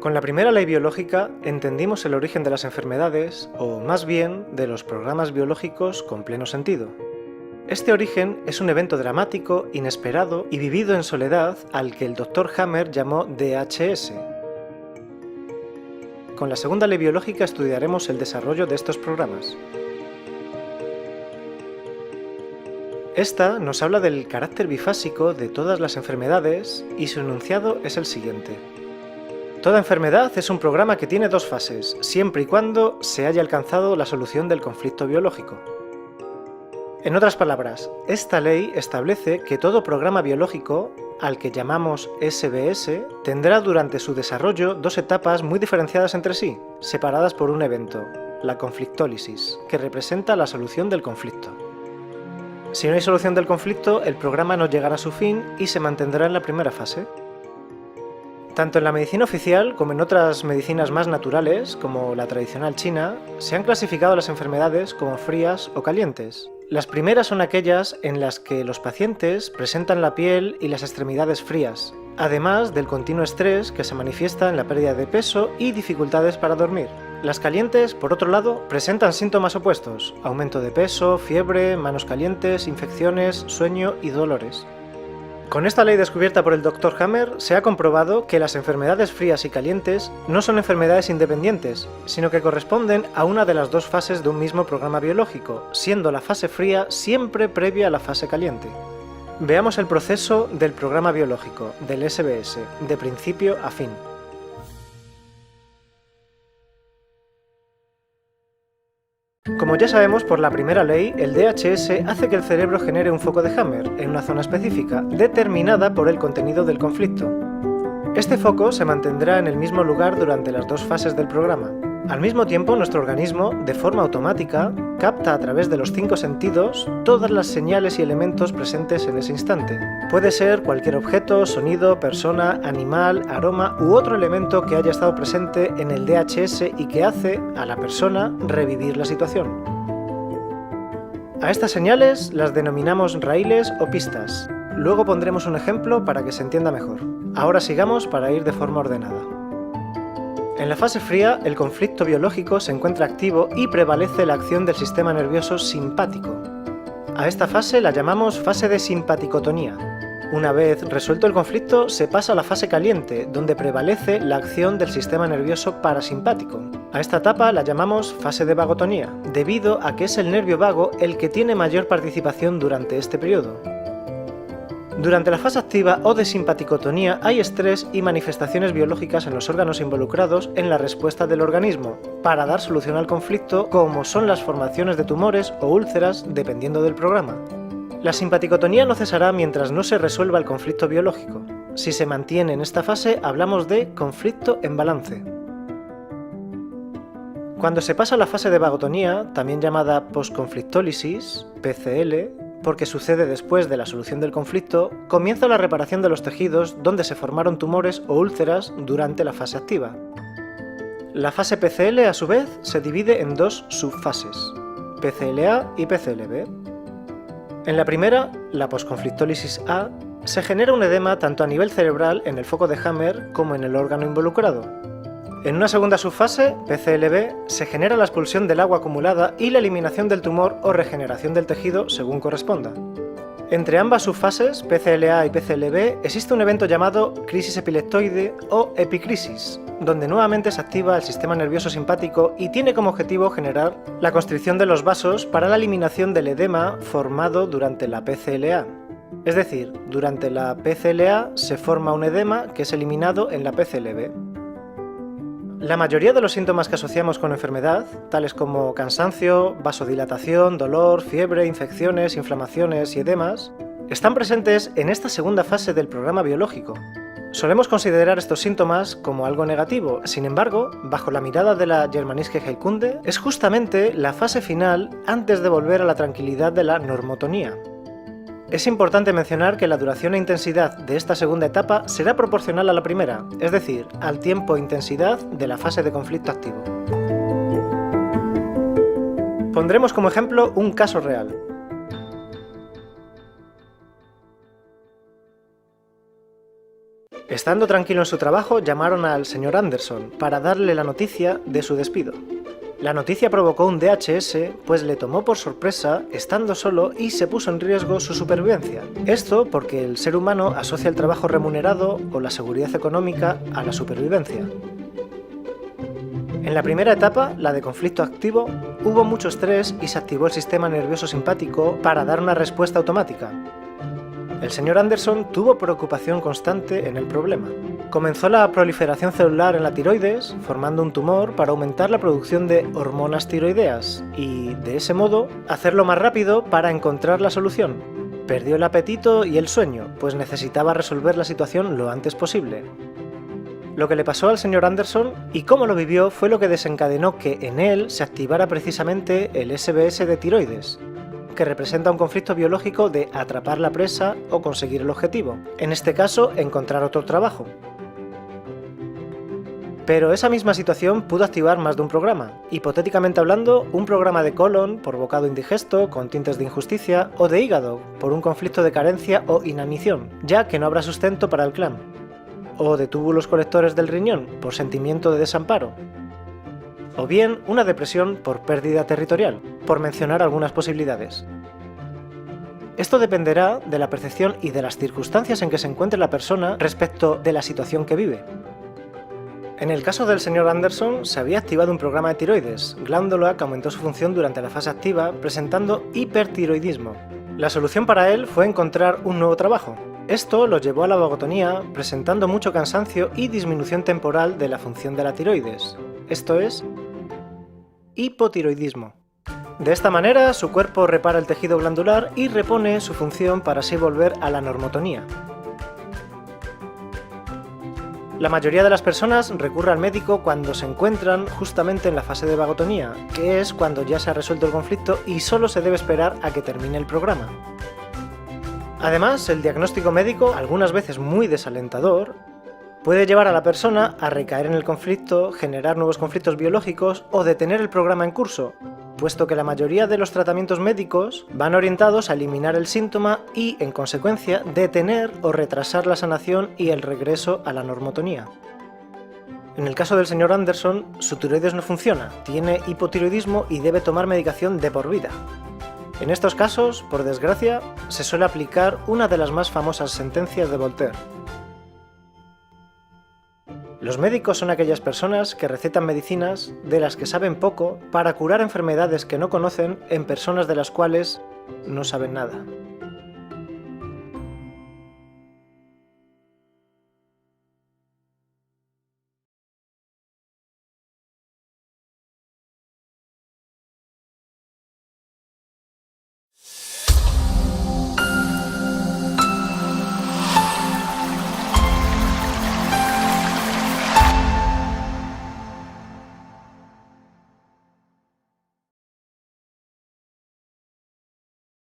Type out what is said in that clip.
Con la primera ley biológica entendimos el origen de las enfermedades, o más bien de los programas biológicos con pleno sentido. Este origen es un evento dramático, inesperado y vivido en soledad al que el Dr. Hammer llamó DHS. Con la segunda ley biológica estudiaremos el desarrollo de estos programas. Esta nos habla del carácter bifásico de todas las enfermedades y su enunciado es el siguiente. Toda enfermedad es un programa que tiene dos fases, siempre y cuando se haya alcanzado la solución del conflicto biológico. En otras palabras, esta ley establece que todo programa biológico, al que llamamos SBS, tendrá durante su desarrollo dos etapas muy diferenciadas entre sí, separadas por un evento, la conflictólisis, que representa la solución del conflicto. Si no hay solución del conflicto, el programa no llegará a su fin y se mantendrá en la primera fase. Tanto en la medicina oficial como en otras medicinas más naturales, como la tradicional china, se han clasificado las enfermedades como frías o calientes. Las primeras son aquellas en las que los pacientes presentan la piel y las extremidades frías, además del continuo estrés que se manifiesta en la pérdida de peso y dificultades para dormir. Las calientes, por otro lado, presentan síntomas opuestos: aumento de peso, fiebre, manos calientes, infecciones, sueño y dolores. Con esta ley descubierta por el Dr. Hammer, se ha comprobado que las enfermedades frías y calientes no son enfermedades independientes, sino que corresponden a una de las dos fases de un mismo programa biológico, siendo la fase fría siempre previa a la fase caliente. Veamos el proceso del programa biológico, del SBS, de principio a fin. Como ya sabemos por la primera ley, el DHS hace que el cerebro genere un foco de Hammer en una zona específica, determinada por el contenido del conflicto. Este foco se mantendrá en el mismo lugar durante las dos fases del programa. Al mismo tiempo, nuestro organismo, de forma automática, capta a través de los 5 sentidos todas las señales y elementos presentes en ese instante. Puede ser cualquier objeto, sonido, persona, animal, aroma u otro elemento que haya estado presente en el DHS y que hace a la persona revivir la situación. A estas señales las denominamos raíles o pistas. Luego pondremos un ejemplo para que se entienda mejor. Ahora sigamos para ir de forma ordenada. En la fase fría, el conflicto biológico se encuentra activo y prevalece la acción del sistema nervioso simpático. A esta fase la llamamos fase de simpaticotonía. Una vez resuelto el conflicto, se pasa a la fase caliente, donde prevalece la acción del sistema nervioso parasimpático. A esta etapa la llamamos fase de vagotonía, debido a que es el nervio vago el que tiene mayor participación durante este periodo. Durante la fase activa o de simpaticotonía hay estrés y manifestaciones biológicas en los órganos involucrados en la respuesta del organismo, para dar solución al conflicto, como son las formaciones de tumores o úlceras dependiendo del programa. La simpaticotonía no cesará mientras no se resuelva el conflicto biológico. Si se mantiene en esta fase, hablamos de conflicto en balance. Cuando se pasa a la fase de vagotonía, también llamada posconflictólisis, PCL, porque sucede después de la solución del conflicto, comienza la reparación de los tejidos donde se formaron tumores o úlceras durante la fase activa. La fase PCL, a su vez, se divide en dos subfases, PCLA y PCLB. En la primera, la posconflictólisis A, se genera un edema tanto a nivel cerebral en el foco de Hammer como en el órgano involucrado. En una segunda subfase, PCLB, se genera la expulsión del agua acumulada y la eliminación del tumor o regeneración del tejido según corresponda. Entre ambas subfases, PCLA y PCLB, existe un evento llamado crisis epileptoide o epicrisis, donde nuevamente se activa el sistema nervioso simpático y tiene como objetivo generar la constricción de los vasos para la eliminación del edema formado durante la PCLA. Es decir, durante la PCLA se forma un edema que es eliminado en la PCLB. La mayoría de los síntomas que asociamos con enfermedad, tales como cansancio, vasodilatación, dolor, fiebre, infecciones, inflamaciones y edemas, están presentes en esta segunda fase del programa biológico. Solemos considerar estos síntomas como algo negativo, sin embargo, bajo la mirada de la Germanische Heilkunde, es justamente la fase final antes de volver a la tranquilidad de la normotonía. Es importante mencionar que la duración e intensidad de esta segunda etapa será proporcional a la primera, es decir, al tiempo e intensidad de la fase de conflicto activo. Pondremos como ejemplo un caso real. Estando tranquilo en su trabajo, llamaron al señor Anderson para darle la noticia de su despido. La noticia provocó un DHS, pues le tomó por sorpresa estando solo y se puso en riesgo su supervivencia. Esto porque el ser humano asocia el trabajo remunerado o la seguridad económica a la supervivencia. En la primera etapa, la de conflicto activo, hubo mucho estrés y se activó el sistema nervioso simpático para dar una respuesta automática. El señor Anderson tuvo preocupación constante en el problema. Comenzó la proliferación celular en la tiroides, formando un tumor para aumentar la producción de hormonas tiroideas y, de ese modo, hacerlo más rápido para encontrar la solución. Perdió el apetito y el sueño, pues necesitaba resolver la situación lo antes posible. Lo que le pasó al señor Anderson y cómo lo vivió fue lo que desencadenó que en él se activara precisamente el SBS de tiroides, que representa un conflicto biológico de atrapar la presa o conseguir el objetivo, en este caso encontrar otro trabajo. Pero esa misma situación pudo activar más de un programa, hipotéticamente hablando, un programa de colon por bocado indigesto con tintes de injusticia o de hígado por un conflicto de carencia o inanición, ya que no habrá sustento para el clan, o de túbulos colectores del riñón por sentimiento de desamparo, o bien una depresión por pérdida territorial, por mencionar algunas posibilidades. Esto dependerá de la percepción y de las circunstancias en que se encuentre la persona respecto de la situación que vive. En el caso del señor Anderson, se había activado un programa de tiroides, glándula que aumentó su función durante la fase activa, presentando hipertiroidismo. La solución para él fue encontrar un nuevo trabajo. Esto lo llevó a la vagotonía, presentando mucho cansancio y disminución temporal de la función de la tiroides. Esto es hipotiroidismo. De esta manera, su cuerpo repara el tejido glandular y repone su función para así volver a la normotonía. La mayoría de las personas recurre al médico cuando se encuentran justamente en la fase de vagotonía, que es cuando ya se ha resuelto el conflicto y solo se debe esperar a que termine el programa. Además, el diagnóstico médico, algunas veces muy desalentador, puede llevar a la persona a recaer en el conflicto, generar nuevos conflictos biológicos o detener el programa en curso, puesto que la mayoría de los tratamientos médicos van orientados a eliminar el síntoma y, en consecuencia, detener o retrasar la sanación y el regreso a la normotonía. En el caso del señor Anderson, su tiroides no funciona, tiene hipotiroidismo y debe tomar medicación de por vida. En estos casos, por desgracia, se suele aplicar una de las más famosas sentencias de Voltaire. Los médicos son aquellas personas que recetan medicinas de las que saben poco para curar enfermedades que no conocen en personas de las cuales no saben nada.